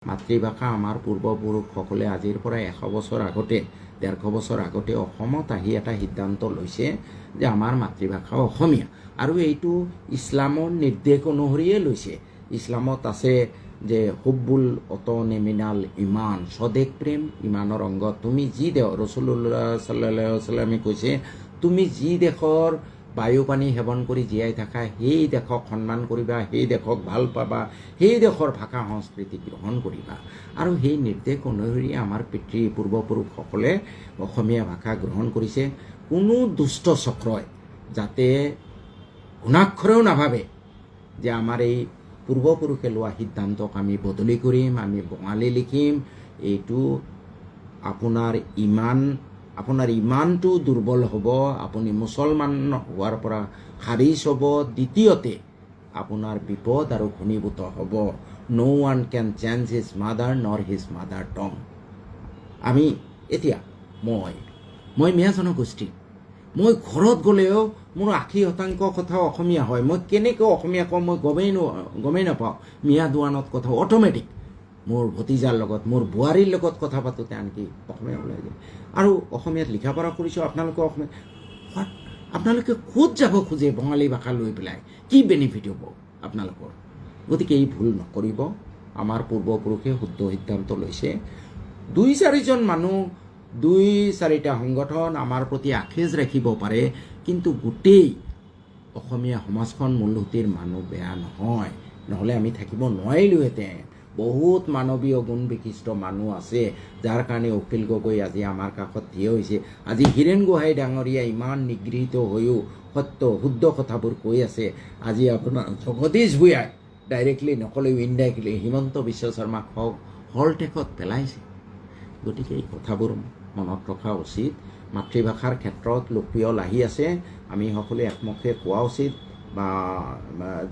মাতৃভাষা আমাৰ পূৰ্বপুৰুষসকলে আজিৰ পৰা 100 বছৰ আগতে 150 বছৰ আগতে অসমত আহি এটা সিদ্ধান্ত লৈছে যে আমাৰ মাতৃভাষা অসমীয়া আৰু এইটো ইছলামৰ নিৰ্দেশ অনুসৰিয়ে লৈছে। ইছলামত আছে যে হুব্বুল অতনে মিনাল ইমান, স্বদেশ প্ৰেম ইমানৰ অংগ। তুমি যি দেশ, ৰাসূলুল্লাহ সাল্লাল্লাহু আলাইহি ওয়াসাল্লামে কৈছে তুমি যি দেশৰ বায়ু পানী সেৱন কৰি জীয়াই থাকা সেই দেশক সন্মান কৰিবা, সেই দেশক ভাল পাবা, সেই দেশৰ ভাষা সংস্কৃতি গ্ৰহণ কৰিবা। আৰু সেই নিৰ্দেশ অনুসৰি আমাৰ পিতৃ পূৰ্বপুৰুষসকলে অসমীয়া ভাষা গ্ৰহণ কৰিছে। কোনো দুষ্ট চক্ৰই যাতে ঘুণাক্ষৰেও নাভাবে যে আমাৰ এই পূৰ্বপুৰুষে লোৱা সিদ্ধান্তক আমি বদলি কৰিম, আমি বঙালী লিখিম, এইটো আপোনাৰ ইমানটো দুৰ্বল হ'ব, আপুনি মুছলমান হোৱাৰ পৰা খাৰিজ হ'ব। দ্বিতীয়তে আপোনাৰ বিপদ আৰু ঘনীভূত হ'ব। নো ওৱান কেন চেঞ্জ হিজ মাদাৰ নৰ হিজ মাদাৰ টং। আমি এতিয়া মই মিয়া জনগোষ্ঠী, মই ঘৰত গ'লেও মোৰ 80% কথা অসমীয়া হয়। মই কেনেকৈ অসমীয়া কওঁ মই গমেই নাপাওঁ। মিয়া দোৱানত কথা অট'মেটিক মোৰ ভতিজাৰ লগত, মোৰ বোৱাৰীৰ লগত কথা পাতোঁতে আনকি অসমীয়া ওলাই যায়। আৰু অসমীয়াত লিখা পঢ়া কৰিছোঁ। আপোনালোকে ক'ত যাব খোজে বঙালী ভাষা লৈ পেলাই? কি বেনিফিট হ'ব আপোনালোকৰ? গতিকে এই ভুল নকৰিব। আমাৰ পূৰ্বপুৰুষে শুদ্ধ সিদ্ধান্ত লৈছে। 2-4জন মানুহ, 2-4টা সংগঠন আমাৰ প্ৰতি আখেজ ৰাখিব পাৰে, কিন্তু গোটেই অসমীয়া সমাজখন মূলসুঁতিৰ মানুহ বেয়া নহয়, নহ'লে আমি থাকিব নোৱাৰিলোহেঁতেন। বহুত মানৱীয় গুণ বিশিষ্ট মানুহ আছে যাৰ কাৰণে অখিল গগৈ আজি আমাৰ কাষত থিয় হৈছে। আজি হীৰেণ গোহাঁই ডাঙৰীয়া ইমান নিগৃহীত হৈও সত্য শুদ্ধ কথাবোৰ কৈ আছে। আজি আপোনাৰ জগদীশ ভূঞাই ডাইৰেক্টলি নকলেও ইনডাইৰেক্টলি হিমন্ত বিশ্ব শৰ্মাক হলটেকত পেলাইছে। গতিকে এই কথাবোৰ মনত ৰখা উচিত। মাতৃভাষাৰ ক্ষেত্ৰত লোকপিয়ল আহি আছে, আমি সকলোৱে একমুখে কোৱা উচিত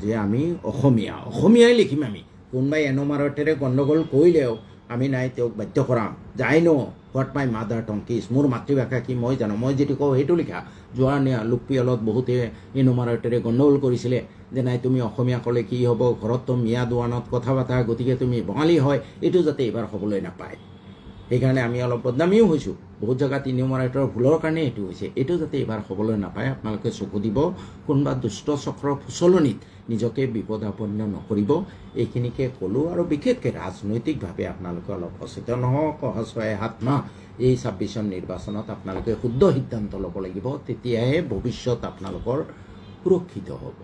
যে আমি অসমীয়াই লিখিম। আমি কোনোবাই এনমাৰতেৰে গণ্ডগোল কৰিলেও আমি নাই তেওঁক বাধ্য কৰাম যে I know' what my mother tongue is, মোৰ মাতৃভাষা কি মই জানো, মই যিটো কওঁ সেইটো লিখা। যোৱা লোকপিয়লত বহুতে এনমাৰতেৰে গণ্ডগোল কৰিছিলে যে নাই তুমি অসমীয়া ক'লে কি হ'ব, ঘৰততো মিয়া দোৱানত কথা পাতা, গতিকে তুমি বঙালী হয়। এইটো যাতে এইবাৰ হ'বলৈ নাপায়, সেইকাৰণে আমি অলপ বদনামীও হৈছোঁ। বহুত জেগাত এনমাৰতেৰ ভুলৰ কাৰণে এইটো হৈছে। এইটো যাতে এইবাৰ হ'বলৈ নাপায় আপোনালোকে চকু দিব। কোনোবা দুষ্ট চক্ৰৰ ফুচলনিত নিজকে বিপদাপন্ন নকৰিব। এইখিনিকে ক'লোঁ। আৰু বিশেষকৈ ৰাজনৈতিকভাৱে আপোনালোকে অলপ সচেতন হওক। 6-7 মাহ এই 26 নিৰ্বাচনত আপোনালোকে শুদ্ধ সিদ্ধান্ত ল'ব লাগিব, তেতিয়াহে ভৱিষ্যত আপোনালোকৰ সুৰক্ষিত হ'ব।